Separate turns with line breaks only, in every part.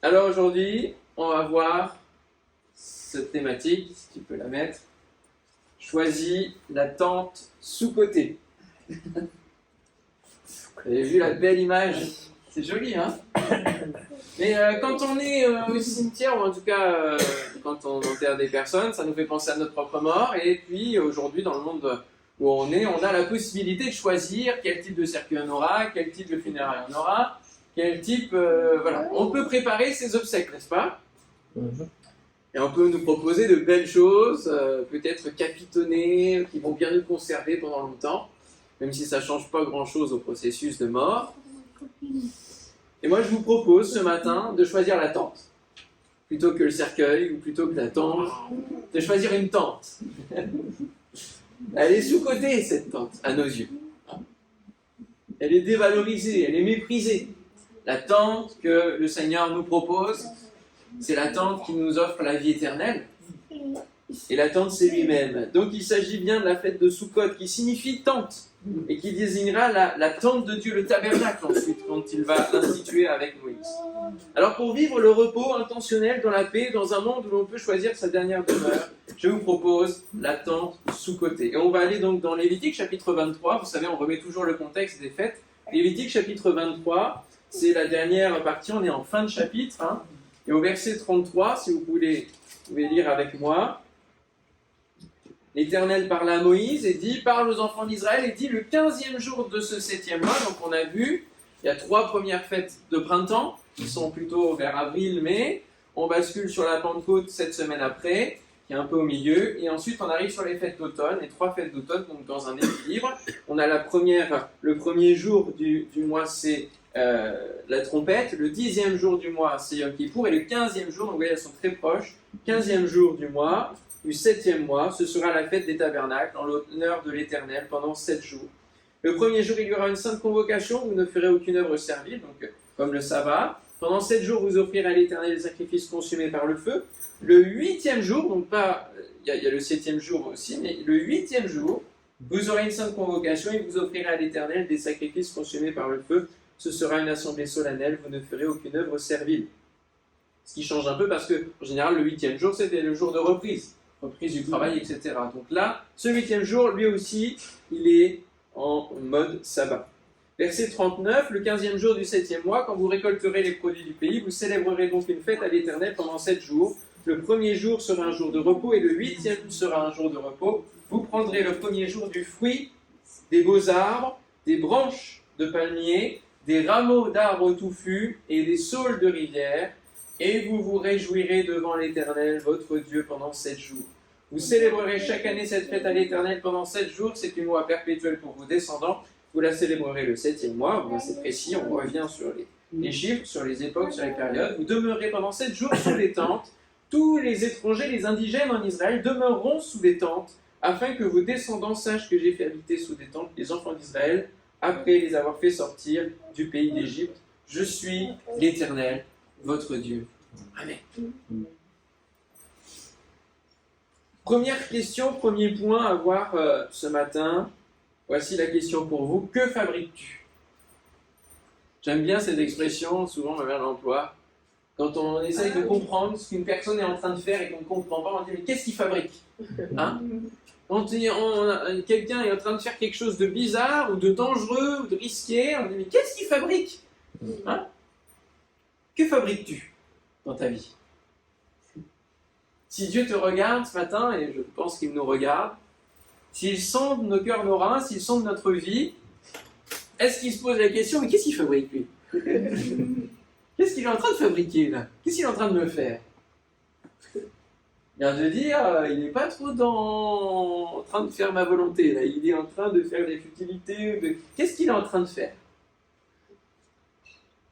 Alors aujourd'hui, on va voir cette thématique, si tu peux la mettre. Choisis la tente sous-cotée. Vous avez vu la belle image? C'est joli, hein? Mais quand on est au cimetière, ou en tout cas quand on enterre des personnes, ça nous fait penser à notre propre mort. Et puis aujourd'hui, dans le monde où on est, on a la possibilité de choisir quel type de cercueil on aura, quel type de funérailles on aura, quel type... voilà. On peut préparer ses obsèques, n'est-ce pas? Et on peut nous proposer de belles choses, peut-être capitonnées, qui vont bien nous conserver pendant longtemps, même si ça ne change pas grand-chose au processus de mort. Et moi, je vous propose ce matin de choisir la tente, plutôt que le cercueil ou plutôt que la tente, de choisir une tente. Elle est sous-cotée, cette tente, à nos yeux. Elle est dévalorisée, elle est méprisée. La tente que le Seigneur nous propose, c'est la tente qui nous offre la vie éternelle. Et la tente, c'est lui-même. Donc il s'agit bien de la fête de Sukkot, qui signifie tente, et qui désignera la tente de Dieu, le tabernacle ensuite, quand il va l'instituer avec Moïse. Alors pour vivre le repos intentionnel dans la paix, dans un monde où l'on peut choisir sa dernière demeure, je vous propose la tente sous-cotée. Et on va aller donc dans Lévitique chapitre 23, vous savez, on remet toujours le contexte des fêtes. Lévitique chapitre 23, c'est la dernière partie, on est en fin de chapitre, hein. Et au verset 33, si vous pouvez lire avec moi, l'Éternel parle à Moïse et dit, parle aux enfants d'Israël et dit, le 15e jour de ce 7e mois, donc on a vu, il y a 3 premières fêtes de printemps, qui sont plutôt vers avril-mai, on bascule sur la Pentecôte 7 semaines après, qui est un peu au milieu, et ensuite on arrive sur les fêtes d'automne, les 3 fêtes d'automne, donc dans un équilibre. On a le premier jour du mois, c'est la trompette, le 10e jour du mois, c'est Yom Kippour, et le 15e jour, donc vous voyez, elles sont très proches, 15e jour du mois, du 7e mois, ce sera la fête des tabernacles, en l'honneur de l'Éternel, pendant 7 jours. Le premier jour, il y aura une sainte convocation, vous ne ferez aucune œuvre servile, donc comme le sabbat. Pendant 7 jours, vous offrirez à l'Éternel des sacrifices consumés par le feu. Le 8e jour, donc pas, il y a le 7e jour aussi, mais le 8e jour, vous aurez une sainte convocation et vous offrirez à l'Éternel des sacrifices consumés par le feu. Ce sera une assemblée solennelle, vous ne ferez aucune œuvre servile. Ce qui change un peu parce que, en général, le 8e jour, c'était le jour de reprise du travail, etc. Donc là, ce 8e jour, lui aussi, il est en mode sabbat. Verset 39, le 15e jour du 7e mois, quand vous récolterez les produits du pays, vous célébrerez donc une fête à l'Éternel pendant 7 jours. Le premier jour sera un jour de repos et le 8e sera un jour de repos. Vous prendrez le premier jour du fruit des beaux arbres, des branches de palmiers, des rameaux d'arbres touffus et des saules de rivière, et vous vous réjouirez devant l'Éternel, votre Dieu, pendant 7 jours. Vous célébrerez chaque année cette fête à l'Éternel pendant 7 jours, c'est une loi perpétuelle pour vos descendants. Vous la célébrerez le 7e mois, bon, c'est précis, on revient sur les chiffres, sur les époques, sur les périodes. Vous demeurerez pendant 7 jours sous les tentes. Tous les étrangers, les indigènes en Israël demeureront sous des tentes, afin que vos descendants sachent que j'ai fait habiter sous des tentes les enfants d'Israël, après les avoir fait sortir du pays d'Égypte. Je suis l'Éternel, votre Dieu. Amen. Première question, premier point à voir ce matin. Voici la question pour vous. Que fabriques-tu? J'aime bien cette expression, souvent ma mère l'emploie. Quand on essaye de comprendre ce qu'une personne est en train de faire et qu'on ne comprend pas, on dit mais qu'est-ce qu'il fabrique, hein? Quand quelqu'un est en train de faire quelque chose de bizarre ou de dangereux ou de risqué, on dit mais qu'est-ce qu'il fabrique, hein? Que fabriques-tu dans ta vie? Si Dieu te regarde ce matin, et je pense qu'il nous regarde, s'il sonde nos cœurs, nos reins, s'il sonde notre vie, est-ce qu'il se pose la question, mais qu'est-ce qu'il fabrique lui? Qu'est-ce qu'il est en train de fabriquer là? Qu'est-ce qu'il est en train de me faire? Il vient de dire, il n'est pas trop en train de faire ma volonté, là. Il est en train de faire des futilités. Qu'est-ce qu'il est en train de faire?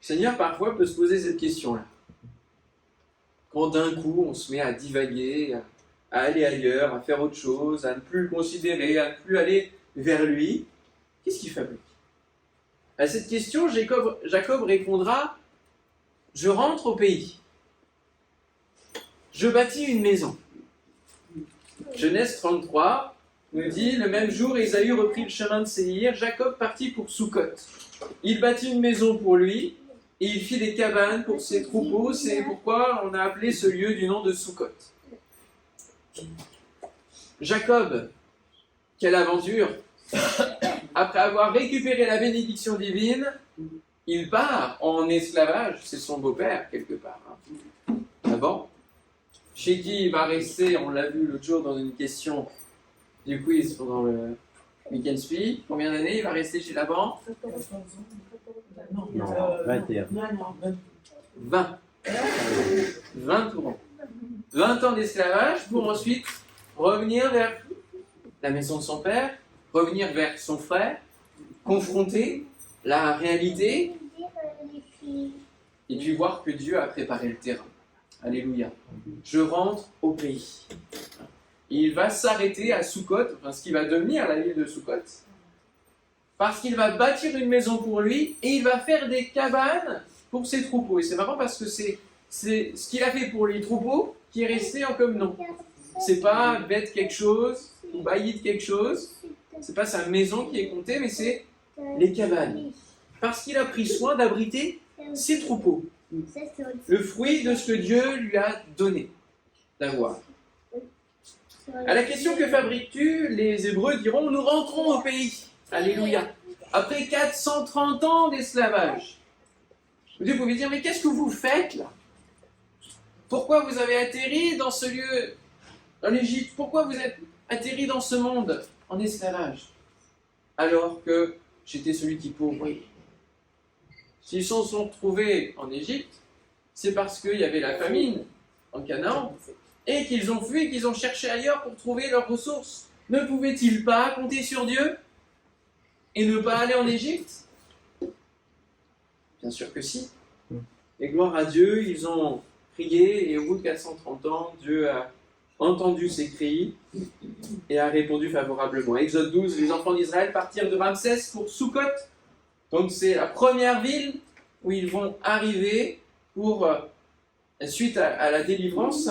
Le Seigneur parfois peut se poser cette question-là. Quand d'un coup on se met à divaguer, à aller ailleurs, à faire autre chose, à ne plus le considérer, à ne plus aller vers lui, qu'est-ce qu'il fabrique? À cette question, Jacob répondra, je rentre au pays. Je bâtis une maison. Genèse 33 nous dit, le même jour, Ésaü reprit le chemin de Séhir, Jacob partit pour Sukkot. Il bâtit une maison pour lui, et il fit des cabanes pour ses troupeaux. C'est pourquoi on a appelé ce lieu du nom de Sukkot. Jacob, quelle aventure! Après avoir récupéré la bénédiction divine, il part en esclavage. C'est son beau-père, quelque part. Avant, chez qui il va rester, on l'a vu l'autre jour dans une question du quiz pendant le Week-end Spi. Combien d'années il va rester chez Laban?
Non, 21.
20. 20 ans. 20 ans d'esclavage pour ensuite revenir vers la maison de son père, revenir vers son frère, confronter la réalité et puis voir que Dieu a préparé le terrain. Alléluia. Je rentre au pays. Il va s'arrêter à Sukkot, enfin ce qui va devenir la ville de Sukkot, parce qu'il va bâtir une maison pour lui et il va faire des cabanes pour ses troupeaux. Et c'est marrant parce que c'est ce qu'il a fait pour les troupeaux qui est resté en comme nom. C'est pas bête quelque chose ou bailli de quelque chose, c'est pas sa maison qui est comptée, mais c'est les cabanes. Parce qu'il a pris soin d'abriter ses troupeaux. Le fruit de ce que Dieu lui a donné d'avoir. À la question que fabriques-tu, les Hébreux diront, nous rentrons au pays. Alléluia. Après 430 ans d'esclavage. Vous pouvez dire, mais qu'est-ce que vous faites là? Pourquoi vous avez atterri dans ce lieu, en Égypte? Pourquoi vous êtes atterri dans ce monde en esclavage? Alors que j'étais celui qui pourrit. S'ils se sont retrouvés en Égypte, c'est parce qu'il y avait la famine en Canaan et qu'ils ont fui et qu'ils ont cherché ailleurs pour trouver leurs ressources. Ne pouvaient-ils pas compter sur Dieu et ne pas aller en Égypte? Bien sûr que si. Et gloire à Dieu, ils ont prié et au bout de 430 ans, Dieu a entendu ces cris et a répondu favorablement. Exode 12, les enfants d'Israël partirent de Ramsès pour Sukkot. Donc c'est la première ville où ils vont arriver pour, suite à la délivrance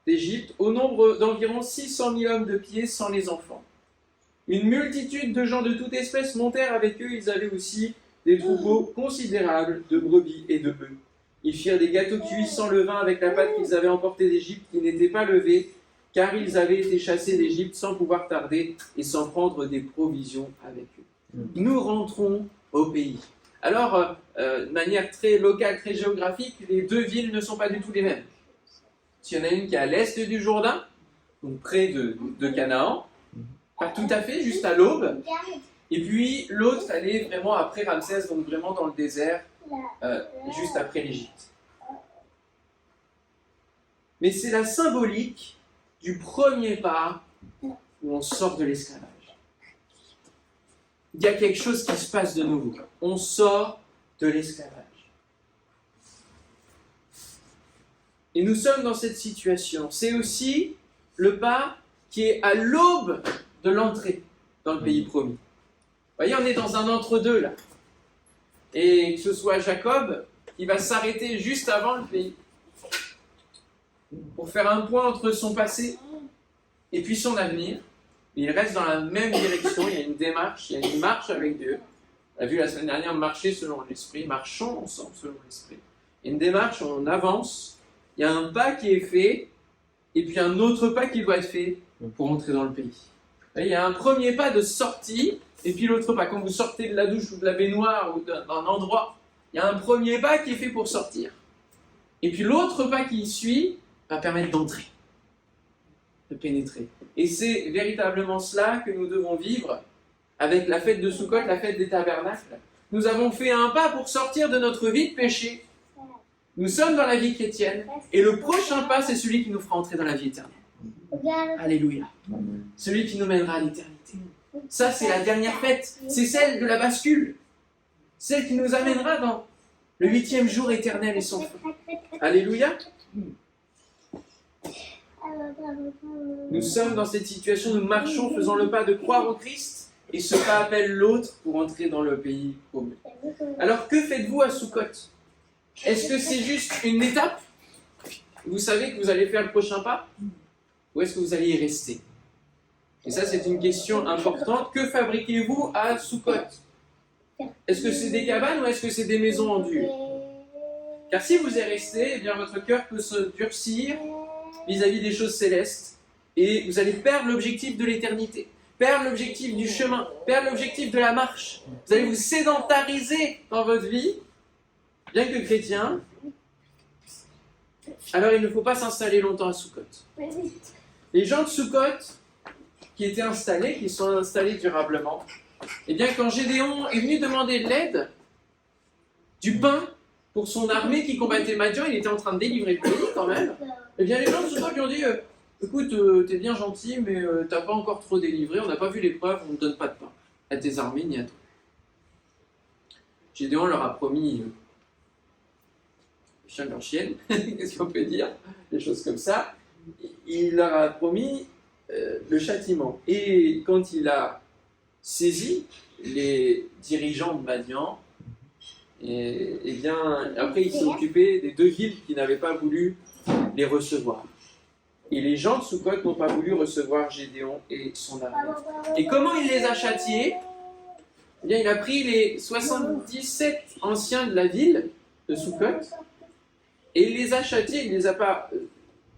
d'Égypte, au nombre d'environ 600 000 hommes de pied sans les enfants. Une multitude de gens de toute espèce montèrent avec eux, ils avaient aussi des troupeaux considérables de brebis et de bœufs. Ils firent des gâteaux cuits sans levain avec la pâte qu'ils avaient emportée d'Égypte, qui n'était pas levée, car ils avaient été chassés d'Égypte sans pouvoir tarder et sans prendre des provisions avec eux. Nous rentrons au pays. Alors, de manière très locale, très géographique, les deux villes ne sont pas du tout les mêmes. Il y en a une qui est à l'est du Jourdain, donc près de Canaan, pas tout à fait, juste à l'aube, et puis l'autre, elle est vraiment après Ramsès, donc vraiment dans le désert, juste après l'Égypte. Mais c'est la symbolique du premier pas où on sort de l'esclavage. Il y a quelque chose qui se passe de nouveau. On sort de l'esclavage. Et nous sommes dans cette situation. C'est aussi le pas qui est à l'aube de l'entrée dans le pays promis. Vous voyez, on est dans un entre-deux là. Et que ce soit Jacob qui va s'arrêter juste avant le pays pour faire un point entre son passé et puis son avenir. Il reste dans la même direction, il y a une démarche, il y a une marche avec Dieu. On a vu la semaine dernière marcher selon l'esprit, marchons ensemble selon l'esprit. Il y a une démarche, on avance, il y a un pas qui est fait, et puis un autre pas qui doit être fait pour entrer dans le pays. Il y a un premier pas de sortie, et puis l'autre pas. Quand vous sortez de la douche ou de la baignoire ou d'un endroit, il y a un premier pas qui est fait pour sortir. Et puis l'autre pas qui suit va permettre d'entrer, de pénétrer. Et c'est véritablement cela que nous devons vivre avec la fête de Sukkot, la fête des tabernacles. Nous avons fait un pas pour sortir de notre vie de péché. Nous sommes dans la vie chrétienne et le prochain pas, c'est celui qui nous fera entrer dans la vie éternelle. Alléluia. Celui qui nous mènera à l'éternité. Ça, c'est la dernière fête. C'est celle de la bascule. Celle qui nous amènera dans le 8e jour éternel et sans fin. Alléluia. Nous sommes dans cette situation, nous marchons, faisons le pas de croire au Christ, et ce pas appelle l'autre pour entrer dans le pays promis. Alors que faites-vous à Sukkot? Est-ce que c'est juste une étape? Vous savez que vous allez faire le prochain pas? Ou est-ce que vous allez y rester? Et ça, c'est une question importante. Que fabriquez-vous à Sukkot? Est-ce que c'est des cabanes ou est-ce que c'est des maisons en dur? Car si vous y restez, eh bien votre cœur peut se durcir vis-à-vis des choses célestes et vous allez perdre l'objectif de l'éternité, perdre l'objectif du chemin, perdre l'objectif de la marche. Vous allez vous sédentariser dans votre vie, bien que chrétien. Alors il ne faut pas s'installer longtemps à Sukkot. Les gens de Sukkot qui étaient installés, qui sont installés durablement, eh bien quand Gédéon est venu demander de l'aide, du pain pour son armée qui combattait Madian, il était en train de délivrer le pays quand même, eh bien les gens de Sukkot lui ont dit écoute, t'es bien gentil, mais t'as pas encore trop délivré, on n'a pas vu les preuves, on ne donne pas de pain à tes armées ni à toi. Gédéon leur a promis chien leur chienne, qu'est-ce qu'on peut dire, des choses comme ça. Il leur a promis le châtiment. Et quand il a saisi les dirigeants de Madian, et bien après il s'est occupé des 2 villes qui n'avaient pas voulu les recevoir. Et les gens de Sukkot n'ont pas voulu recevoir Gédéon et son armée. Et comment il les a châtiés? Eh bien, il a pris les 77 anciens de la ville de Sukkot et il les a châtiés. Il ne les a pas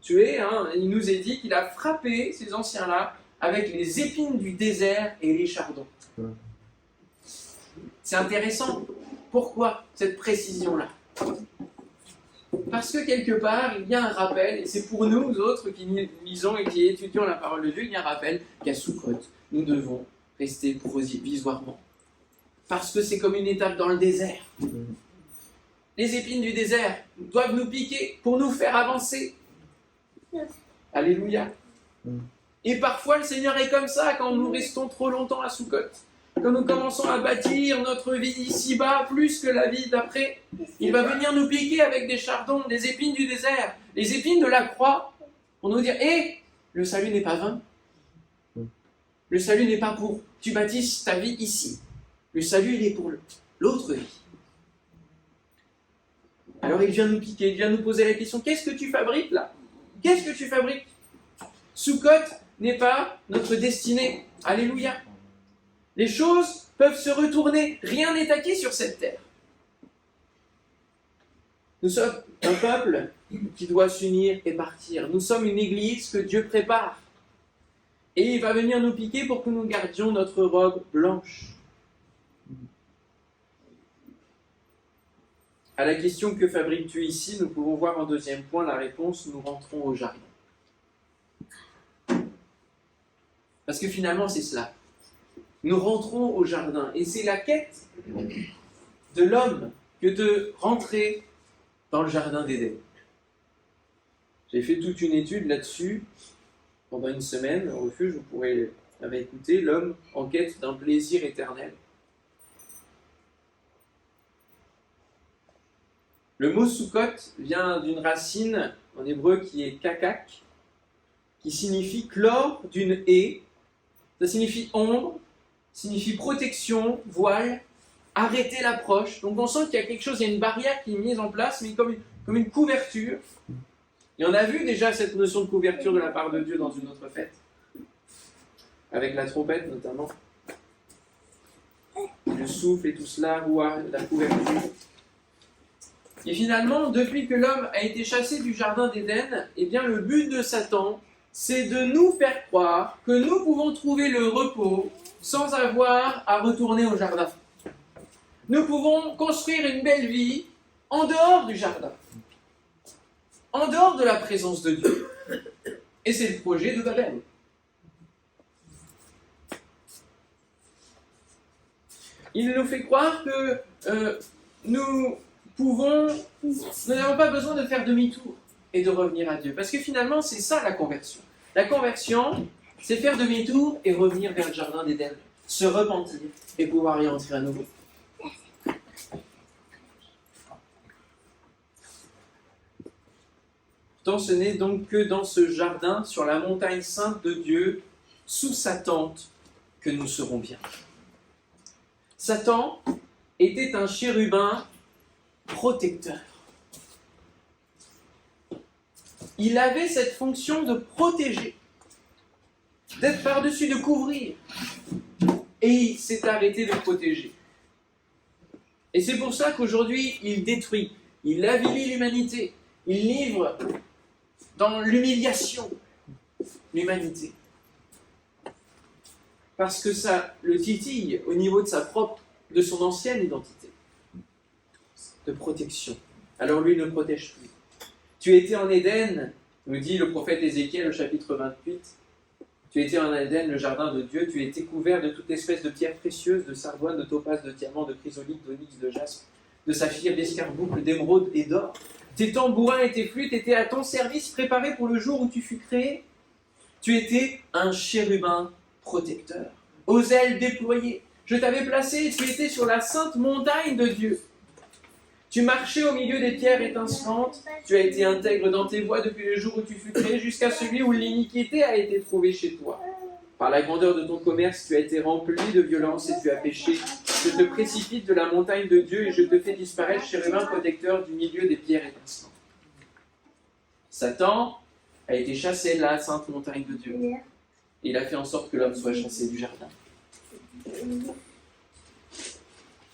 tués. Il nous est dit qu'il a frappé ces anciens-là avec les épines du désert et les chardons. C'est intéressant. Pourquoi cette précision-là? Parce que quelque part, il y a un rappel, et c'est pour nous autres qui lisons et qui étudions la parole de Dieu, il y a un rappel qu'à Sukkot, nous devons rester provisoirement. Parce que c'est comme une étape dans le désert. Les épines du désert doivent nous piquer pour nous faire avancer. Alléluia. Et parfois, le Seigneur est comme ça quand nous restons trop longtemps à Sukkot. Quand nous commençons à bâtir notre vie ici-bas plus que la vie d'après, il va venir nous piquer avec des chardons, des épines du désert, les épines de la croix, pour nous dire le salut n'est pas vain. Le salut n'est pas pour tu bâtisses ta vie ici. Le salut, il est pour l'autre vie. Alors il vient nous piquer, il vient nous poser la question, qu'est-ce que tu fabriques là? Qu'est-ce que tu fabriques? Sukkot n'est pas notre destinée. Alléluia. Les choses peuvent se retourner. Rien n'est acquis sur cette terre. Nous sommes un peuple qui doit s'unir et partir. Nous sommes une église que Dieu prépare. Et il va venir nous piquer pour que nous gardions notre robe blanche. À la question que fabriques-tu ici, nous pouvons voir en deuxième point la réponse, nous rentrons au jardin. Parce que finalement, c'est cela. Nous rentrons au jardin. Et c'est la quête de l'homme que de rentrer dans le jardin d'Éden. J'ai fait toute une étude là-dessus pendant une semaine au refuge. Vous pourrez écouter l'homme en quête d'un plaisir éternel. Le mot Sukkot vient d'une racine en hébreu qui est kakak, qui signifie clore d'une haie. Ça signifie ombre, signifie protection, voile, arrêter l'approche. Donc on sent qu'il y a quelque chose, il y a une barrière qui est mise en place, mais comme une couverture. Et on a vu déjà cette notion de couverture de la part de Dieu dans une autre fête, avec la trompette notamment. Le souffle et tout cela, ou la couverture. Et finalement, depuis que l'homme a été chassé du jardin d'Éden, eh bien le but de Satan, c'est de nous faire croire que nous pouvons trouver le repos sans avoir à retourner au jardin. Nous pouvons construire une belle vie en dehors du jardin, en dehors de la présence de Dieu. Et c'est le projet de Babel. Il nous fait croire que nous n'avons pas besoin de faire demi-tour et de revenir à Dieu. Parce que finalement, c'est ça la conversion. La conversion, c'est faire demi-tour et revenir vers le jardin d'Éden, se repentir et pouvoir y entrer à nouveau. Pourtant, ce n'est donc que dans ce jardin, sur la montagne sainte de Dieu, sous sa tente, que nous serons bien. Satan était un chérubin protecteur. Il avait cette fonction de protéger, d'être par-dessus, de couvrir. Et il s'est arrêté de protéger. Et c'est pour ça qu'aujourd'hui, il détruit. Il avilit l'humanité. Il livre dans l'humiliation l'humanité. Parce que ça le titille au niveau de son ancienne identité de protection. Alors lui ne protège plus. Tu étais en Éden, nous dit le prophète Ézéchiel au chapitre 28. Tu étais en Éden, le jardin de Dieu, tu étais couvert de toute espèce de pierres précieuses, de sardoine, de topaz, de diamant, de chrysolite, d'onyx, de jaspe, de saphir, d'escarboucle, d'émeraude et d'or. Tes tambourins et tes flûtes étaient à ton service, préparés pour le jour où tu fus créé. Tu étais un chérubin protecteur, aux ailes déployées. Je t'avais placé et tu étais sur la sainte montagne de Dieu. Tu marchais au milieu des pierres étincelantes. Tu as été intègre dans tes voies depuis le jour où tu fus créé jusqu'à celui où l'iniquité a été trouvée chez toi. Par la grandeur de ton commerce, tu as été rempli de violence et tu as péché. Je te précipite de la montagne de Dieu et je te fais disparaître, chérubin protecteur, du milieu des pierres étincelantes. Satan a été chassé de la sainte montagne de Dieu. Et il a fait en sorte que l'homme soit chassé du jardin.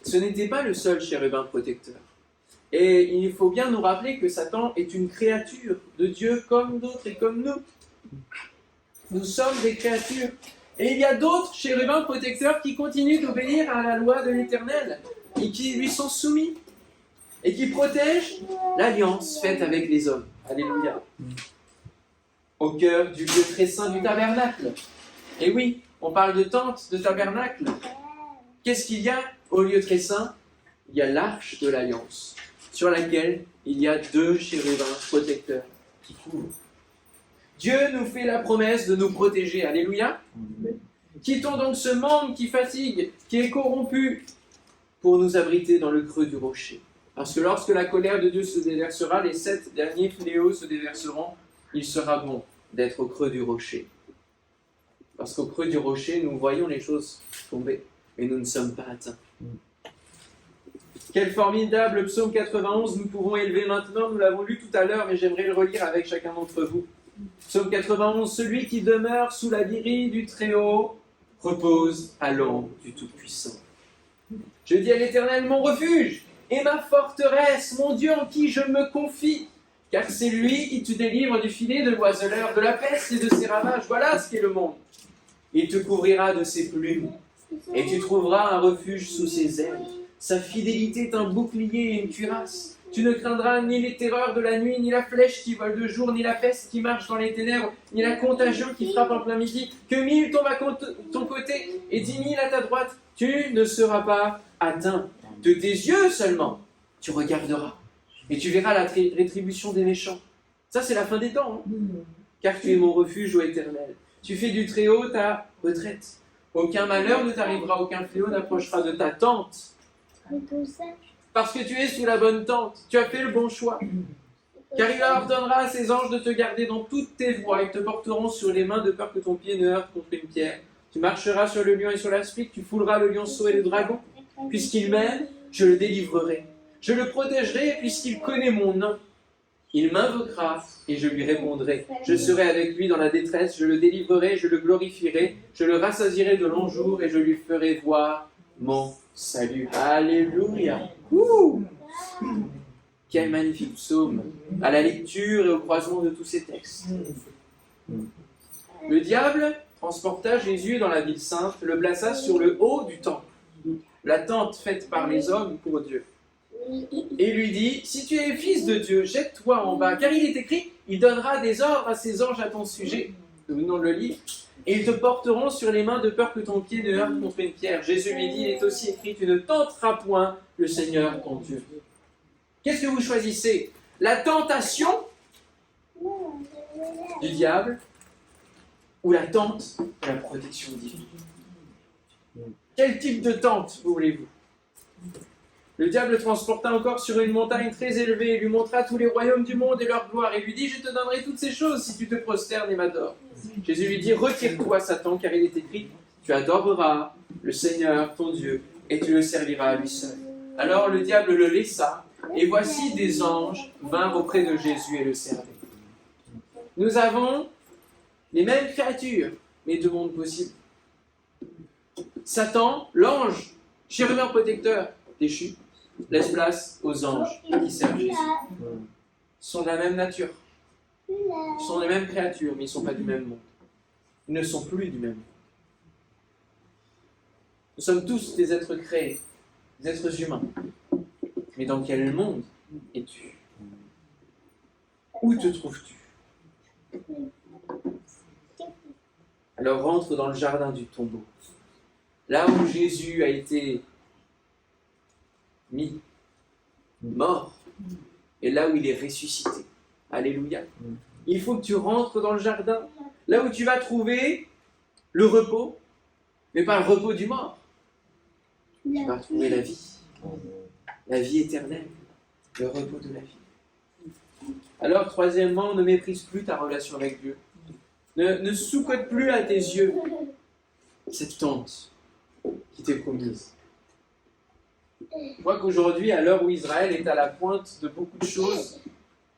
Ce n'était pas le seul chérubin protecteur. Et il faut bien nous rappeler que Satan est une créature de Dieu comme d'autres et comme nous. Nous sommes des créatures. Et il y a d'autres chérubins protecteurs qui continuent d'obéir à la loi de l'Éternel et qui lui sont soumis et qui protègent l'alliance faite avec les hommes. Alléluia. Au cœur du lieu très saint du tabernacle. Et oui, on parle de tente, de tabernacle. Qu'est-ce qu'il y a au lieu très saint? Il y a l'arche de l'alliance, sur laquelle il y a 2 chérubins protecteurs qui couvrent. Dieu nous fait la promesse de nous protéger. Alléluia. Quittons donc ce monde qui fatigue, qui est corrompu, pour nous abriter dans le creux du rocher. Parce que lorsque la colère de Dieu se déversera, les 7 derniers fléaux se déverseront, il sera bon d'être au creux du rocher. Parce qu'au creux du rocher, nous voyons les choses tomber, mais nous ne sommes pas atteints. Quel formidable psaume 91 nous pouvons élever maintenant, nous l'avons lu tout à l'heure, mais j'aimerais le relire avec chacun d'entre vous. Psaume 91, celui qui demeure sous la grille du Très-Haut repose à l'ombre du Tout-Puissant. Je dis à l'Éternel, mon refuge et ma forteresse, mon Dieu en qui je me confie, car c'est lui qui te délivre du filet de l'oiseleur, de la peste et de ses ravages. Voilà ce qu'est le monde. Il te couvrira de ses plumes, et tu trouveras un refuge sous ses ailes. Sa fidélité est un bouclier et une cuirasse. Tu ne craindras ni les terreurs de la nuit, ni la flèche qui vole de jour, ni la peste qui marche dans les ténèbres, ni la contagion qui frappe en plein midi. Que 1000 tombent à ton côté et 10 000 à ta droite, tu ne seras pas atteint. De tes yeux seulement, tu regarderas. Et tu verras la rétribution des méchants. Ça, c'est la fin des temps. Car tu es mon refuge, ô Éternel. Tu fais du Très-Haut ta retraite. Aucun malheur ne t'arrivera, aucun fléau n'approchera de ta tente. Parce que tu es sous la bonne tente, tu as fait le bon choix. Car il ordonnera à ses anges de te garder dans toutes tes voies. Ils te porteront sur les mains de peur que ton pied ne heurte contre une pierre. Tu marcheras sur le lion et sur l'aspic, tu fouleras le lionceau et le dragon. Puisqu'il m'aime, je le délivrerai. Je le protégerai puisqu'il connaît mon nom. Il m'invoquera et je lui répondrai. Je serai avec lui dans la détresse, je le délivrerai, je le glorifierai, je le rassasierai de longs jours et je lui ferai voir mon salut. Alléluia. Quel magnifique psaume à la lecture et au croisement de tous ces textes. Le diable transporta Jésus dans la ville sainte, le plaça sur le haut du temple, la tente faite par les hommes pour Dieu. Et lui dit, si tu es fils de Dieu, jette-toi en bas, car il est écrit, il donnera des ordres à ses anges à ton sujet. Nous venons de le lire. Et ils te porteront sur les mains de peur que ton pied ne heurte contre une pierre. Jésus lui dit, il est aussi écrit, tu ne tenteras point le Seigneur ton Dieu. Qu'est-ce que vous choisissez? La tentation du diable ou la tente de la protection divine? Quel type de tente voulez-vous? Le diable le transporta encore sur une montagne très élevée et lui montra tous les royaumes du monde et leur gloire et lui dit, je te donnerai toutes ces choses si tu te prosternes et m'adores. Jésus lui dit, retire-toi Satan, car il est écrit, tu adoreras le Seigneur ton Dieu et tu le serviras à lui seul. Alors le diable le laissa et voici des anges vinrent auprès de Jésus et le servaient. Nous avons les mêmes créatures, mais deux mondes possibles. Satan, l'ange, chérubin protecteur, déchu, laisse place aux anges qui servent Jésus. Ils sont de la même nature. Ils sont les mêmes créatures, mais ils ne sont pas du même monde. Ils ne sont plus du même monde. Nous sommes tous des êtres créés, des êtres humains. Mais dans quel monde es-tu? Où te trouves-tu? Alors rentre dans le jardin du tombeau. Là où Jésus a été mis, mort, et là où il est ressuscité. Alléluia. Il faut que tu rentres dans le jardin, là où tu vas trouver le repos, mais pas le repos du mort. Tu vas trouver la vie éternelle, le repos de la vie. Alors, troisièmement, ne méprise plus ta relation avec Dieu. Ne sous-cote plus à tes yeux cette tente qui t'est promise. Je crois qu'aujourd'hui, à l'heure où Israël est à la pointe de beaucoup de choses,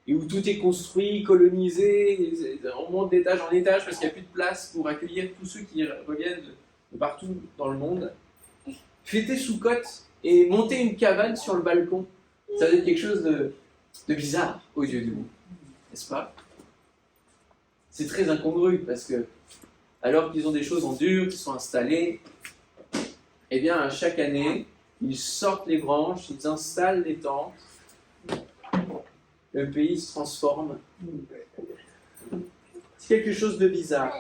et où tout est construit, colonisé, on monte d'étage en étage parce qu'il n'y a plus de place pour accueillir tous ceux qui reviennent de partout dans le monde, fais tes sous-cotes et monter une cabane sur le balcon, ça va être quelque chose de bizarre aux yeux du monde, n'est-ce pas? C'est très incongru parce que, alors qu'ils ont des choses en dur, qui sont installées, eh bien, à chaque année, ils sortent les branches, ils installent les tentes, le pays se transforme. C'est quelque chose de bizarre.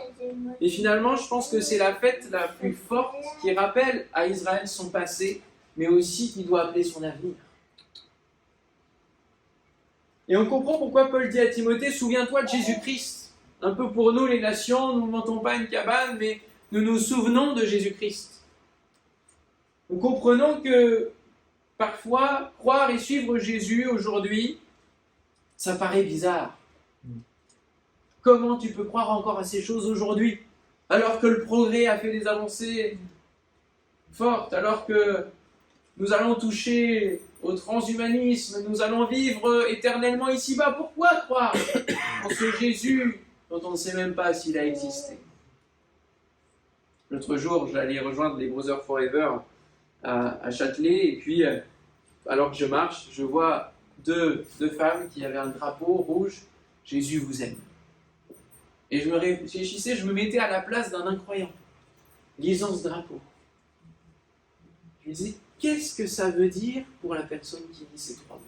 Et finalement, je pense que c'est la fête la plus forte qui rappelle à Israël son passé, mais aussi qui doit appeler son avenir. Et on comprend pourquoi Paul dit à Timothée, souviens-toi de Jésus-Christ. Un peu pour nous, les nations, nous ne montons pas une cabane, mais nous nous souvenons de Jésus-Christ. Nous comprenons que parfois, croire et suivre Jésus aujourd'hui, ça paraît bizarre. Comment tu peux croire encore à ces choses aujourd'hui, alors que le progrès a fait des avancées fortes, alors que nous allons toucher au transhumanisme, nous allons vivre éternellement ici-bas. Pourquoi croire en ce Jésus dont on ne sait même pas s'il a existé? L'autre jour, j'allais rejoindre les Brothers Forever à Châtelet, et puis, alors que je marche, je vois deux femmes qui avaient un drapeau rouge, « Jésus vous aime ». Et je me réfléchissais, je me mettais à la place d'un incroyant, lisant ce drapeau. Je me disais, qu'est-ce que ça veut dire pour la personne qui lit ces trois mots?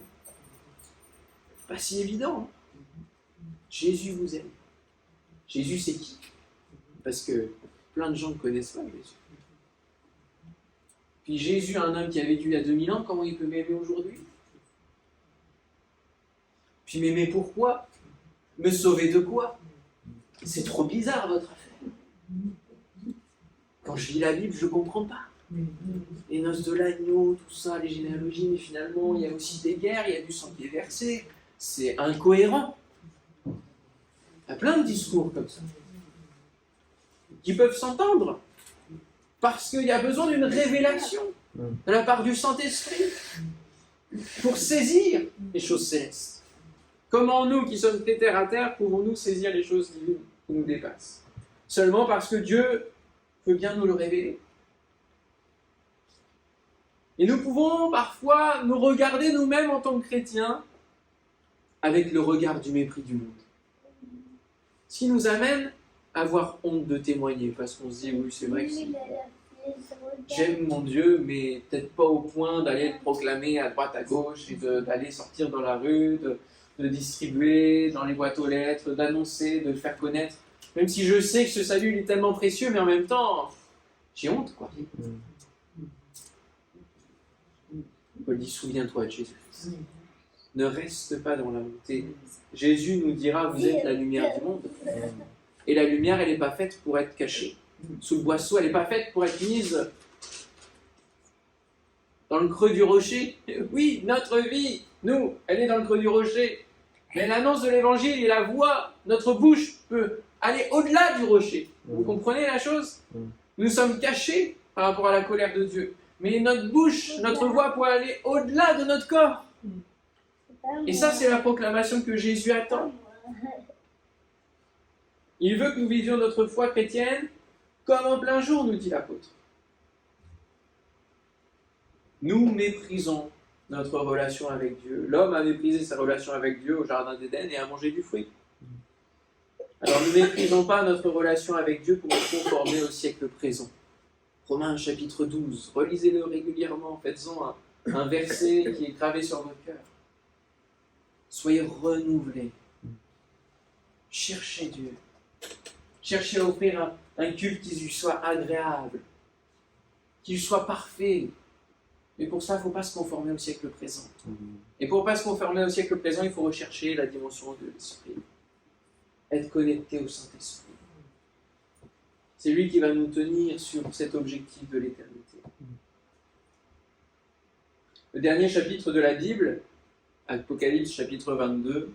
Pas si évident. Hein? Jésus vous aime. Jésus, c'est qui? Parce que plein de gens ne connaissent pas Jésus. Puis Jésus, un homme qui a vécu il y a 2000 ans, comment il peut m'aimer aujourd'hui? Puis m'aimer pourquoi? Me sauver de quoi? C'est trop bizarre votre affaire. Quand je lis la Bible, je ne comprends pas. Les noces de l'agneau, tout ça, les généalogies, mais finalement, il y a aussi des guerres, il y a du sang qui est versé. C'est incohérent. Il y a plein de discours comme ça qui peuvent s'entendre parce qu'il y a besoin d'une révélation de la part du Saint-Esprit pour saisir les choses célestes. Comment nous, qui sommes très terre à terre, pouvons-nous saisir les choses divines qui nous dépassent? Seulement parce que Dieu veut bien nous le révéler. Et nous pouvons parfois nous regarder nous-mêmes en tant que chrétiens avec le regard du mépris du monde. Ce qui nous amène à avoir honte de témoigner, parce qu'on se dit, oui, c'est vrai que j'aime mon Dieu, mais peut-être pas au point d'aller le proclamer à droite, à gauche, et d'aller sortir dans la rue, de distribuer dans les boîtes aux lettres, d'annoncer, de le faire connaître. Même si je sais que ce salut il est tellement précieux, mais en même temps, j'ai honte, quoi. Paul dit, souviens-toi de Jésus-Christ. Ne reste pas dans la montée. Jésus nous dira, vous êtes la lumière du monde. Et la lumière, elle n'est pas faite pour être cachée sous le boisseau, elle n'est pas faite pour être mise dans le creux du rocher. Oui, notre vie, nous, elle est dans le creux du rocher. Mais l'annonce de l'évangile et la voix, notre bouche peut aller au-delà du rocher. Vous comprenez la chose? Nous sommes cachés par rapport à la colère de Dieu. Mais notre bouche, notre voix peut aller au-delà de notre corps. Et ça, c'est la proclamation que Jésus attend. Il veut que nous vivions notre foi chrétienne comme en plein jour, nous dit l'apôtre. Nous méprisons notre relation avec Dieu. L'homme a méprisé sa relation avec Dieu au jardin d'Éden et a mangé du fruit. Alors ne méprisons pas notre relation avec Dieu pour nous conformer au siècle présent. Romains chapitre 12, relisez-le régulièrement, faites-en un verset qui est gravé sur votre cœur. Soyez renouvelés. Cherchez Dieu. Cherchez à offrir un culte qui lui soit agréable, qui lui soit parfait. Mais pour ça, il ne faut pas se conformer au siècle présent. Et pour ne pas se conformer au siècle présent, il faut rechercher la dimension de l'esprit. Être connecté au Saint-Esprit. C'est lui qui va nous tenir sur cet objectif de l'éternité. Le dernier chapitre de la Bible, Apocalypse chapitre 22,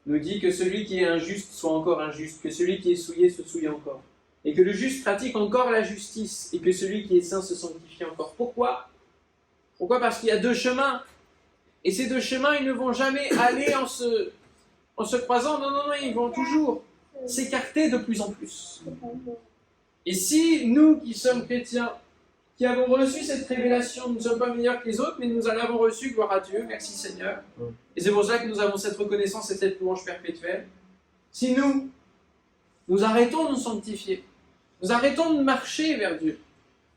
nous dit que celui qui est injuste soit encore injuste, que celui qui est souillé se souille encore, et que le juste pratique encore la justice, et que celui qui est saint se sanctifie encore. Pourquoi ? Pourquoi ? Parce qu'il y a deux chemins, et ces deux chemins, ils ne vont jamais aller en se croisant, non, ils vont toujours s'écarter de plus en plus. Et si nous qui sommes chrétiens, qui avons reçu cette révélation, nous ne sommes pas meilleurs que les autres, mais nous en avons reçu, gloire à Dieu, merci Seigneur. Et c'est pour ça que nous avons cette reconnaissance et cette louange perpétuelle. Si nous arrêtons de nous sanctifier, nous arrêtons de marcher vers Dieu,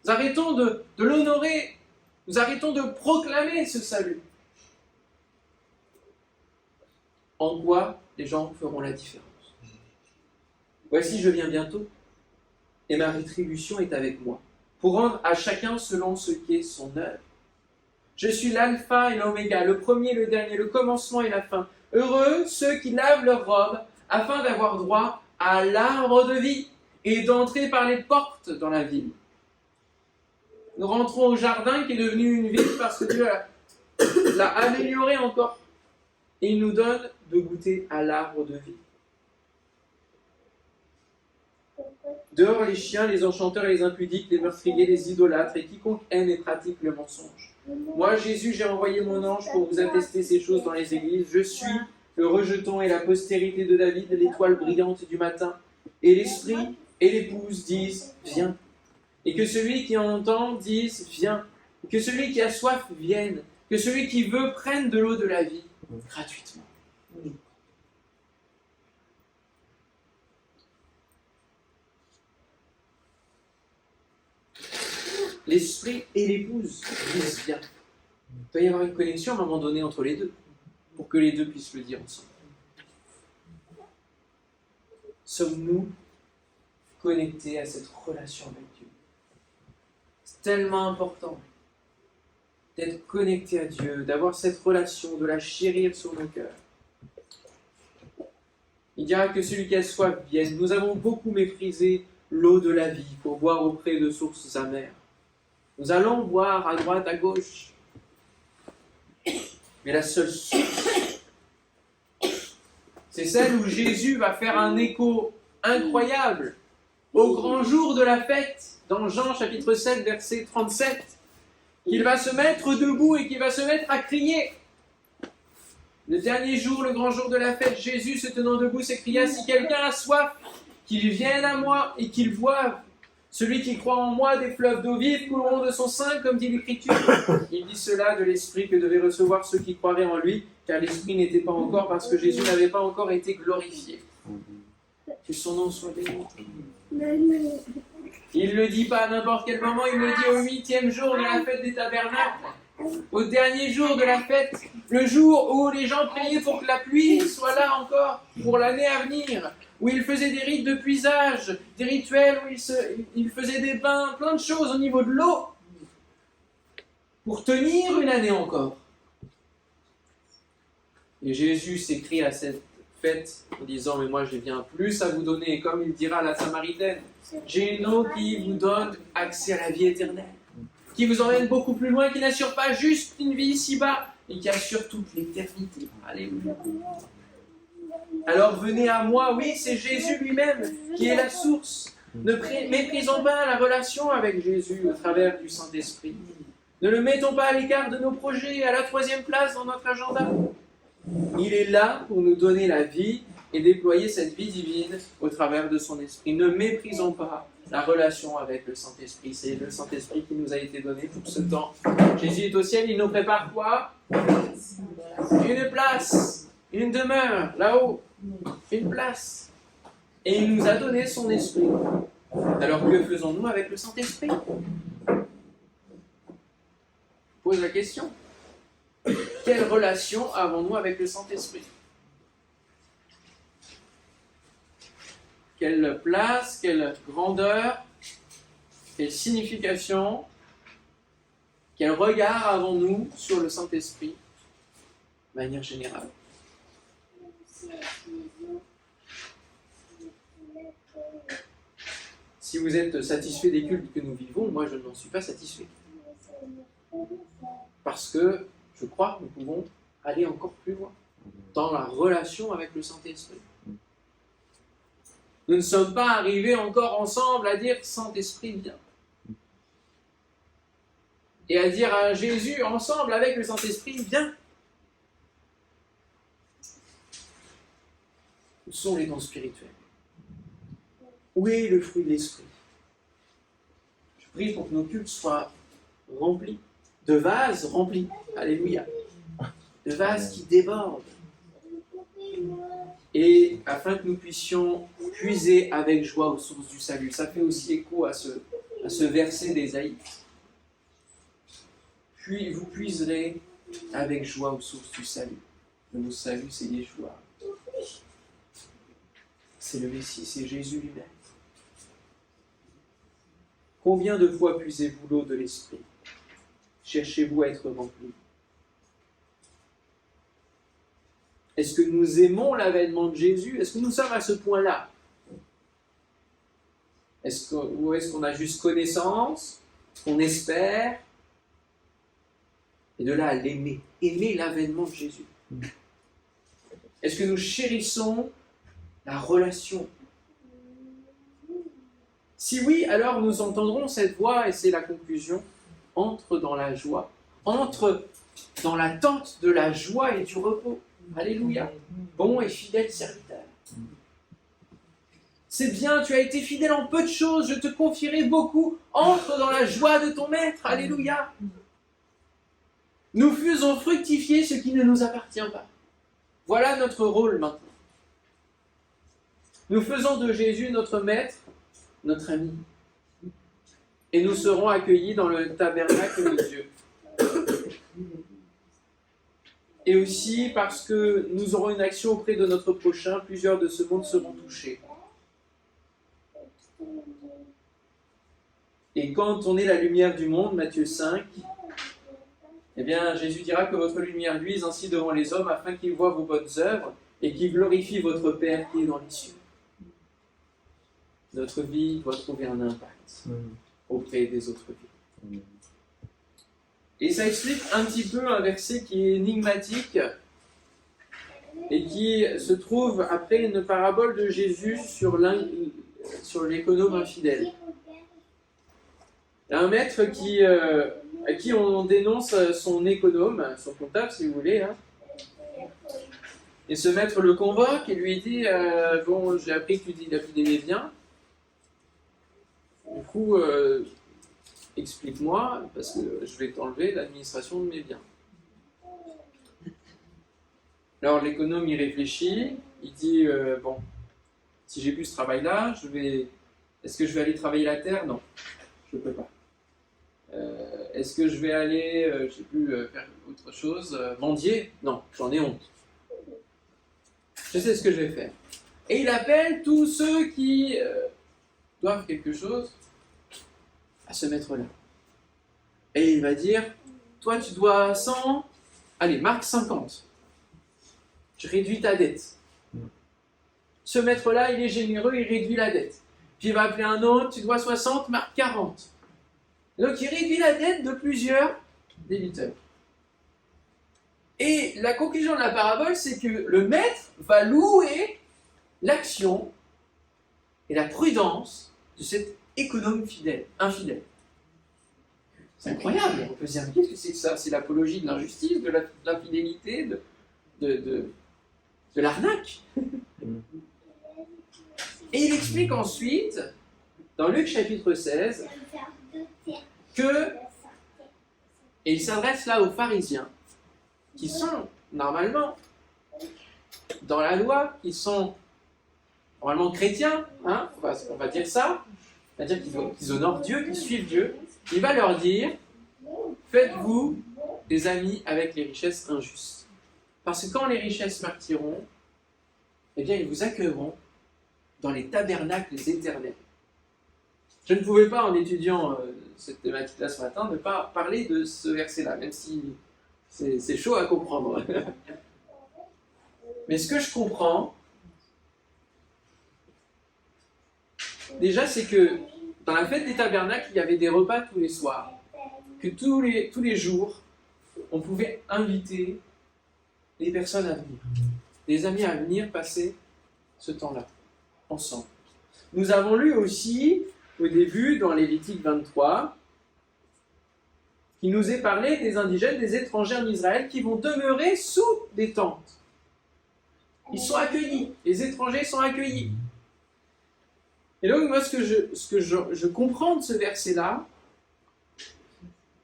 nous arrêtons de l'honorer, nous arrêtons de proclamer ce salut, en quoi les gens feront la différence ? Voici, je viens bientôt, et ma rétribution est avec moi, pour rendre à chacun selon ce qu'est son œuvre. Je suis l'alpha et l'oméga, le premier et le dernier, le commencement et la fin. Heureux ceux qui lavent leurs robes, afin d'avoir droit à l'arbre de vie, et d'entrer par les portes dans la ville. Nous rentrons au jardin qui est devenu une ville parce que Dieu l'a amélioré encore. Et il nous donne de goûter à l'arbre de vie. Dehors les chiens, les enchanteurs et les impudiques, les meurtriers, les idolâtres et quiconque aime et pratique le mensonge. Moi, Jésus, j'ai envoyé mon ange pour vous attester ces choses dans les églises. Je suis le rejeton et la postérité de David, l'étoile brillante du matin. Et l'esprit et l'épouse disent, viens. Et que celui qui entend dise, viens. Et que celui qui a soif vienne. Que celui qui veut prenne de l'eau de la vie gratuitement. L'esprit et l'épouse disent bien. Il doit y avoir une connexion à un moment donné entre les deux, pour que les deux puissent le dire ensemble. Sommes-nous connectés à cette relation avec Dieu ? C'est tellement important d'être connecté à Dieu, d'avoir cette relation, de la chérir sur nos cœurs. Il dira que celui qui a soif vienne. Nous avons beaucoup méprisé l'eau de la vie pour boire auprès de sources amères. Nous allons boire à droite, à gauche. Mais la seule source, c'est celle où Jésus va faire un écho incroyable au grand jour de la fête, dans Jean chapitre 7, verset 37, qu'il va se mettre debout et qu'il va se mettre à crier. Le dernier jour, le grand jour de la fête, Jésus, se tenant debout, s'écria, « Si quelqu'un a soif, qu'il vienne à moi et qu'il boive. Celui qui croit en moi, des fleuves d'eau vive couleront de son sein, comme dit l'Écriture. » Il dit cela de l'Esprit que devaient recevoir ceux qui croiraient en lui, car l'Esprit n'était pas encore, parce que Jésus n'avait pas encore été glorifié. Que son nom soit béni. Il ne le dit pas à n'importe quel moment, il le dit au 8e jour de la fête des tabernacles, au dernier jour de la fête, le jour où les gens priaient pour que la pluie soit là encore, pour l'année à venir, où ils faisaient des rites de puisage, des rituels où ils faisaient des bains, plein de choses au niveau de l'eau, pour tenir une année encore. Et Jésus s'écrie à cette fête en disant, mais moi j'ai bien plus à vous donner, comme il dira à la Samaritaine, j'ai une eau qui vous donne accès à la vie éternelle, qui vous emmène beaucoup plus loin, qui n'assure pas juste une vie ici-bas, mais qui assure toute l'éternité. Alléluia. Alors venez à moi, oui, c'est Jésus lui-même qui est la source. Ne méprisons pas la relation avec Jésus au travers du Saint-Esprit. Ne le mettons pas à l'écart de nos projets, à la 3e place dans notre agenda. Il est là pour nous donner la vie et déployer cette vie divine au travers de son esprit. Ne méprisons pas la relation avec le Saint-Esprit. C'est le Saint-Esprit qui nous a été donné pour ce temps. Jésus est au ciel, il nous prépare quoi? Une place, une demeure, là-haut, une place. Et il nous a donné son esprit. Alors que faisons-nous avec le Saint-Esprit? Pose la question. Quelle relation avons-nous avec le Saint-Esprit? Quelle place, quelle grandeur, quelle signification, quel regard avons-nous sur le Saint-Esprit de manière générale? Si vous êtes satisfait des cultes que nous vivons, moi je n'en suis pas satisfait. Parce que je crois que nous pouvons aller encore plus loin dans la relation avec le Saint-Esprit. Nous ne sommes pas arrivés encore ensemble à dire Saint-Esprit viens. Et à dire à Jésus ensemble avec le Saint-Esprit viens. Où sont les dons spirituels? Où est le fruit de l'Esprit? Je prie pour que nos cultes soient remplis, de vases remplis, alléluia, de vases qui débordent. Et afin que nous puissions puiser avec joie aux sources du salut. Ça fait aussi écho à ce verset d'Ésaïe. Puis vous puiserez avec joie aux sources du salut. Le salut, c'est Yeshua. C'est le Messie, c'est Jésus lui-même. Combien de fois puisez-vous l'eau de l'Esprit? Cherchez-vous à être remplis? Est-ce que nous aimons l'avènement de Jésus? Est-ce que nous sommes à ce point-là? Ou est-ce qu'on a juste connaissance, qu'on espère, et de là à l'aimer, aimer l'avènement de Jésus? Est-ce que nous chérissons la relation? Si oui, alors nous entendrons cette voix, et c'est la conclusion, entre dans la joie, entre dans l'attente de la joie et du repos. Alléluia. Bon et fidèle serviteur. C'est bien, tu as été fidèle en peu de choses, je te confierai beaucoup. Entre dans la joie de ton maître. Alléluia. Nous faisons fructifier ce qui ne nous appartient pas. Voilà notre rôle maintenant. Nous faisons de Jésus notre maître, notre ami. Et nous serons accueillis dans le tabernacle de Dieu. Et aussi parce que nous aurons une action auprès de notre prochain, plusieurs de ce monde seront touchés. Et quand on est la lumière du monde, Matthieu 5, eh bien Jésus dira que votre lumière luise ainsi devant les hommes afin qu'ils voient vos bonnes œuvres et qu'ils glorifient votre Père qui est dans les cieux. Notre vie doit trouver un impact auprès des autres vies. Et ça explique un petit peu un verset qui est énigmatique et qui se trouve après une parabole de Jésus sur l'économe infidèle. Il y a un maître à qui on dénonce son économe, son comptable si vous voulez. Et ce maître le convoque et lui dit « Bon, j'ai appris que tu dilapidais mes biens. Du coup, explique-moi, parce que je vais t'enlever l'administration de mes biens. » Alors l'économe y réfléchit, il dit bon, si j'ai plus ce travail-là, est-ce que je vais aller travailler la terre? Non, je ne peux pas. Est-ce que je vais aller, je sais plus, faire autre chose, mendier? Non, j'en ai honte. Je sais ce que je vais faire. Et il appelle tous ceux qui doivent quelque chose à ce maître-là. Et il va dire, toi tu dois 100, allez, marque 50. Je réduis ta dette. Ce maître-là, il est généreux, il réduit la dette. Puis il va appeler un autre, tu dois 60, marque 40. Donc il réduit la dette de plusieurs débiteurs. Et la conclusion de la parabole, c'est que le maître va louer l'action et la prudence de cet économe infidèle. C'est incroyable, on peut se dire, qu'est-ce que c'est que ça? C'est l'apologie de l'injustice, de l'infidélité, de l'arnaque. Et il explique ensuite dans Luc chapitre 16, que, et il s'adresse là aux pharisiens, qui sont normalement dans la loi, qui sont normalement chrétiens, hein, on va dire ça, c'est-à-dire qu'ils honorent Dieu, qu'ils suivent Dieu. Il va leur dire, faites-vous des amis avec les richesses injustes. Parce que quand les richesses partiront, eh bien ils vous accueilleront dans les tabernacles éternels. Je ne pouvais pas, en étudiant cette thématique-là ce matin, ne pas parler de ce verset-là, même si c'est chaud à comprendre. Mais ce que je comprends, déjà, c'est que dans la fête des tabernacles, il y avait des repas tous les soirs, que tous les jours, on pouvait inviter les personnes à venir, des amis à venir passer ce temps-là, ensemble. Nous avons lu aussi, au début, dans Lévitique 23, qui nous est parlé des indigènes, des étrangers en Israël, qui vont demeurer sous des tentes. Ils sont accueillis, les étrangers sont accueillis. Et donc, moi, ce que je comprends de ce verset-là,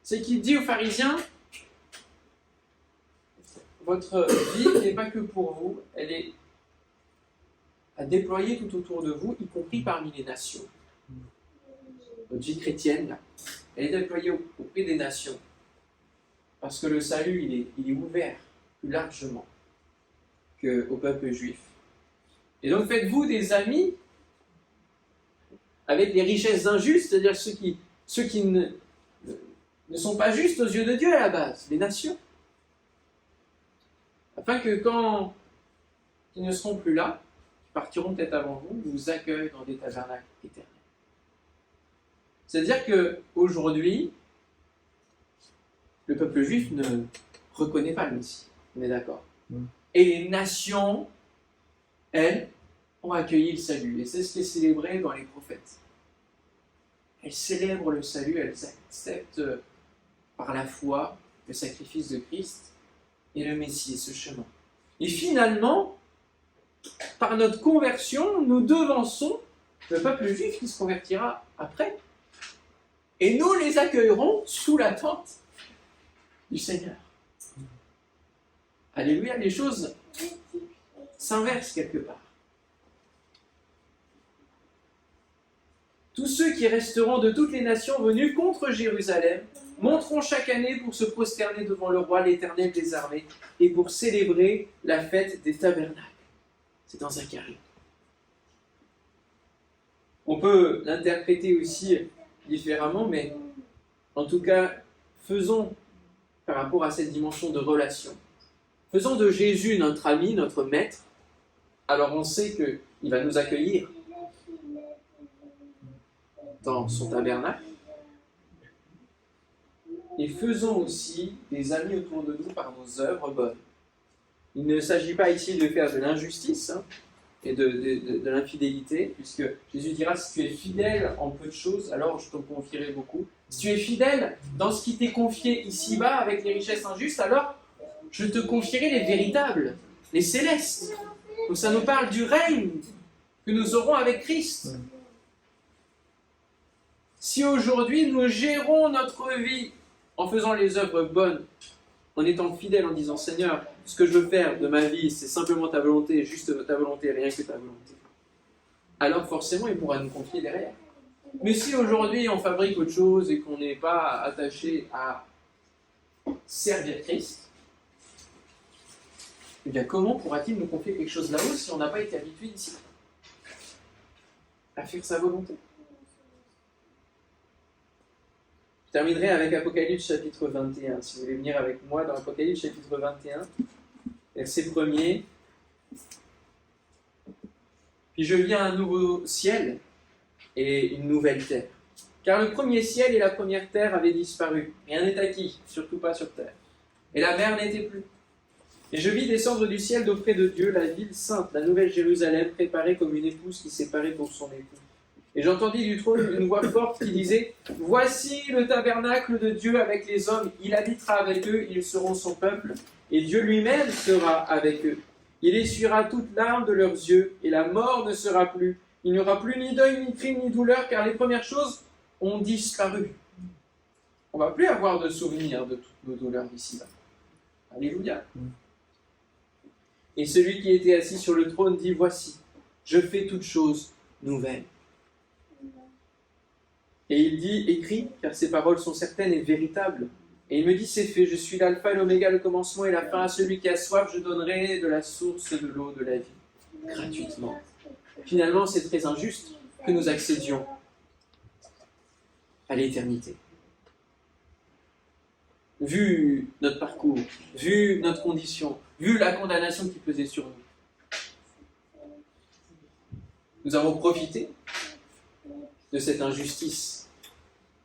c'est qu'il dit aux pharisiens, votre vie n'est pas que pour vous, elle est à déployer tout autour de vous, y compris parmi les nations. Notre vie chrétienne, là, elle est déployée auprès des nations. Parce que le salut, il est ouvert plus largement qu'au peuple juif. Et donc, faites-vous des amis avec les richesses injustes, c'est-à-dire ceux qui ne sont pas justes aux yeux de Dieu à la base, les nations. Afin que quand ils ne seront plus là, qui partiront peut-être avant vous, vous accueillent dans des tabernacles éternels. C'est-à-dire qu'aujourd'hui, le peuple juif ne reconnaît pas le Messie. On est d'accord. Et les nations, elles, ont accueilli le salut. Et c'est ce qui est célébré dans les prophètes. Elles célèbrent le salut, elles acceptent par la foi le sacrifice de Christ et le Messie, ce chemin. Et finalement, par notre conversion, nous devançons le peuple juif qui se convertira après. Et nous les accueillerons sous la tente du Seigneur. Alléluia, les choses s'inversent quelque part. Tous ceux qui resteront de toutes les nations venues contre Jérusalem monteront chaque année pour se prosterner devant le roi, l'Éternel des armées, et pour célébrer la fête des tabernacles. C'est dans Zacharie. On peut l'interpréter aussi différemment, mais en tout cas, faisons par rapport à cette dimension de relation. Faisons de Jésus notre ami, notre maître, alors on sait qu'il va nous accueillir dans son tabernacle. Et faisons aussi des amis autour de nous par nos œuvres bonnes. Il ne s'agit pas ici de faire de l'injustice et de l'infidélité, puisque Jésus dira, si tu es fidèle en peu de choses, alors je te confierai beaucoup. Si tu es fidèle dans ce qui t'est confié ici-bas avec les richesses injustes, alors je te confierai les véritables, les célestes. Donc ça nous parle du règne que nous aurons avec Christ. Si aujourd'hui nous gérons notre vie en faisant les œuvres bonnes, en étant fidèles, en disant Seigneur, ce que je veux faire de ma vie, c'est simplement ta volonté, juste ta volonté, rien que ta volonté, alors forcément il pourra nous confier derrière. Mais si aujourd'hui on fabrique autre chose et qu'on n'est pas attaché à servir Christ, eh bien comment pourra-t-il nous confier quelque chose là-haut si on n'a pas été habitué ici à faire sa volonté? Je terminerai avec Apocalypse chapitre 21. Si vous voulez venir avec moi dans Apocalypse chapitre 21, verset 1er. Puis je vis un nouveau ciel et une nouvelle terre. Car le premier ciel et la première terre avaient disparu. Rien n'est acquis, surtout pas sur terre. Et la mer n'était plus. Et je vis descendre du ciel d'auprès de Dieu la ville sainte, la nouvelle Jérusalem, préparée comme une épouse qui s'est parée pour son époux. Et j'entendis du trône une voix forte qui disait « Voici le tabernacle de Dieu avec les hommes, il habitera avec eux, ils seront son peuple, et Dieu lui-même sera avec eux. Il essuiera toute larme de leurs yeux, et la mort ne sera plus, Il n'y aura plus ni deuil, ni crime, ni douleur, car les premières choses ont disparu. On ne va plus avoir de souvenirs de toutes nos douleurs d'ici-bas. Alléluia. Et celui qui était assis sur le trône dit, voici, je fais toutes choses nouvelles. Et il dit, écris, car ces paroles sont certaines et véritables. Et il me dit, c'est fait, je suis l'alpha et l'oméga, le commencement et la fin. À celui qui a soif, je donnerai de la source de l'eau de la vie, gratuitement. Finalement, c'est très injuste que nous accédions à l'éternité. Vu notre parcours, vu notre condition, vu la condamnation qui pesait sur nous. Nous avons profité de cette injustice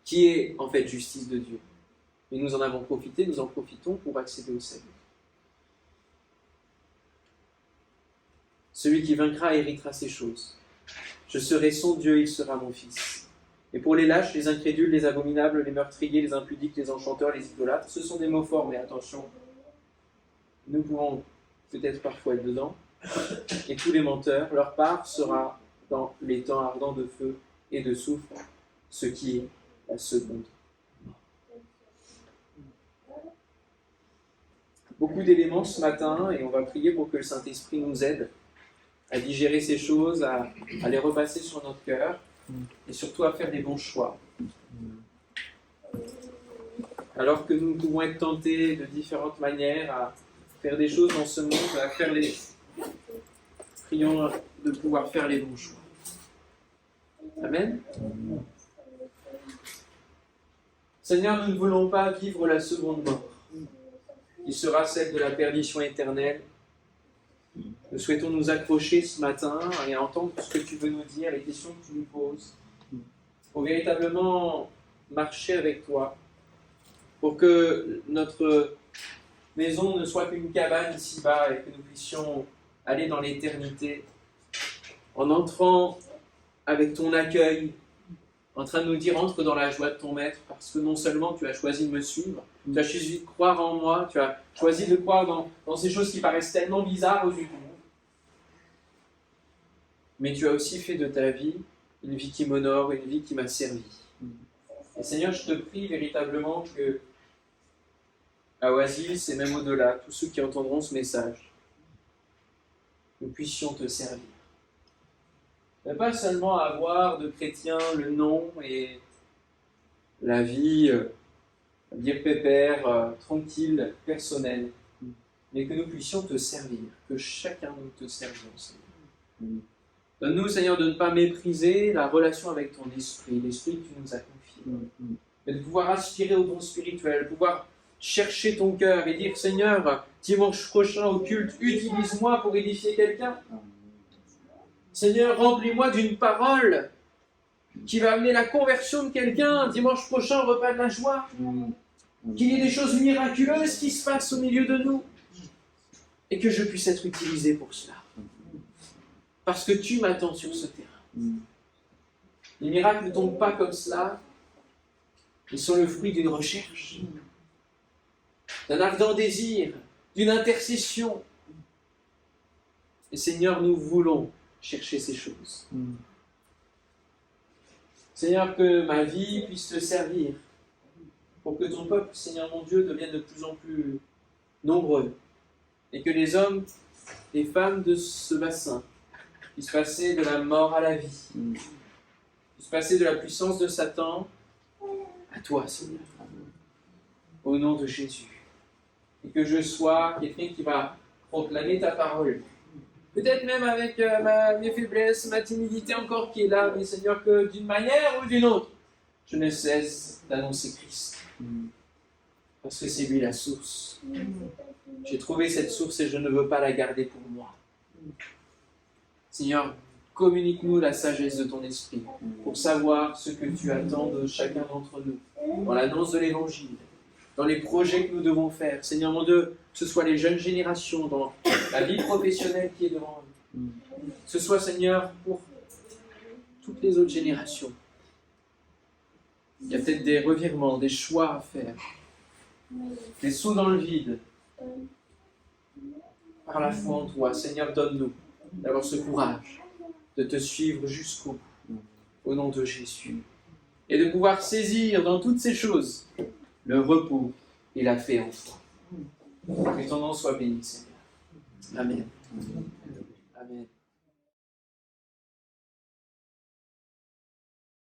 qui est en fait justice de Dieu. Et nous en avons profité, nous en profitons pour accéder au salut. Celui qui vaincra héritera ces choses. Je serai son Dieu, il sera mon fils. Et pour les lâches, les incrédules, les abominables, les meurtriers, les impudiques, les enchanteurs, les idolâtres, ce sont des mots forts, mais attention, nous pouvons peut-être parfois être dedans. Et tous les menteurs, leur part sera dans les temps ardents de feu et de soufre, ce qui est la seconde mort. Beaucoup d'éléments ce matin, et on va prier pour que le Saint-Esprit nous aide à digérer ces choses, à les repasser sur notre cœur, et surtout à faire des bons choix. Alors que nous pouvons être tentés de différentes manières à faire des choses dans ce monde, à faire les... Prions de pouvoir faire les bons choix. Amen. Seigneur, nous ne voulons pas vivre la seconde mort, qui sera celle de la perdition éternelle. Nous souhaitons nous accrocher ce matin et entendre ce que tu veux nous dire, les questions que tu nous poses, pour véritablement marcher avec toi, pour que notre maison ne soit qu'une cabane ici-bas et que nous puissions aller dans l'éternité en entrant avec ton accueil, en train de nous dire entre dans la joie de ton maître, parce que non seulement tu as choisi de me suivre, tu as choisi de croire en moi, tu as choisi de croire dans ces choses qui paraissent tellement bizarres aux yeux du monde, mais tu as aussi fait de ta vie une vie qui m'honore, une vie qui m'a servi. Et Seigneur, je te prie véritablement que à Oasis et même au-delà, tous ceux qui entendront ce message, nous puissions te servir. Mais pas seulement avoir de chrétiens le nom et la vie, dire pépère, tranquille, personnelle, mais que nous puissions te servir, que chacun nous te servions, Seigneur. Donne-nous, Seigneur, de ne pas mépriser la relation avec ton esprit, l'esprit que tu nous as confié, mais de pouvoir aspirer au don spirituel, de pouvoir chercher ton cœur et dire, Seigneur, dimanche prochain au culte, utilise-moi pour édifier quelqu'un. Seigneur, remplis-moi d'une parole qui va amener la conversion de quelqu'un dimanche prochain au repas de la joie. Qu'il y ait des choses miraculeuses qui se passent au milieu de nous et que je puisse être utilisé pour cela. Parce que tu m'attends sur ce terrain. Les miracles ne tombent pas comme cela. Ils sont le fruit d'une recherche, d'un ardent désir, d'une intercession. Et Seigneur, nous voulons chercher ces choses. Seigneur, que ma vie puisse te servir pour que ton peuple, Seigneur mon Dieu, devienne de plus en plus nombreux et que les hommes et femmes de ce bassin puissent passer de la mort à la vie, puissent passer de la puissance de Satan à toi, Seigneur, au nom de Jésus. Et que je sois quelqu'un qui va proclamer ta parole. Peut-être même avec mes faiblesses, ma timidité encore qui est là, mais Seigneur, que d'une manière ou d'une autre, je ne cesse d'annoncer Christ. Parce que c'est lui la source. J'ai trouvé cette source et je ne veux pas la garder pour moi. Seigneur, communique-nous la sagesse de ton esprit pour savoir ce que tu attends de chacun d'entre nous dans l'annonce de l'évangile, dans les projets que nous devons faire. Seigneur mon Dieu, que ce soit les jeunes générations, dans la vie professionnelle qui est devant nous. Que ce soit, Seigneur, pour toutes les autres générations. Il y a peut-être des revirements, des choix à faire, des sauts dans le vide. Par la foi en toi, Seigneur, donne-nous d'avoir ce courage de te suivre jusqu'au bout, au nom de Jésus, et de pouvoir saisir dans toutes ces choses le repos et la paix en toi. Que ton nom soit béni, Seigneur. Amen. Amen.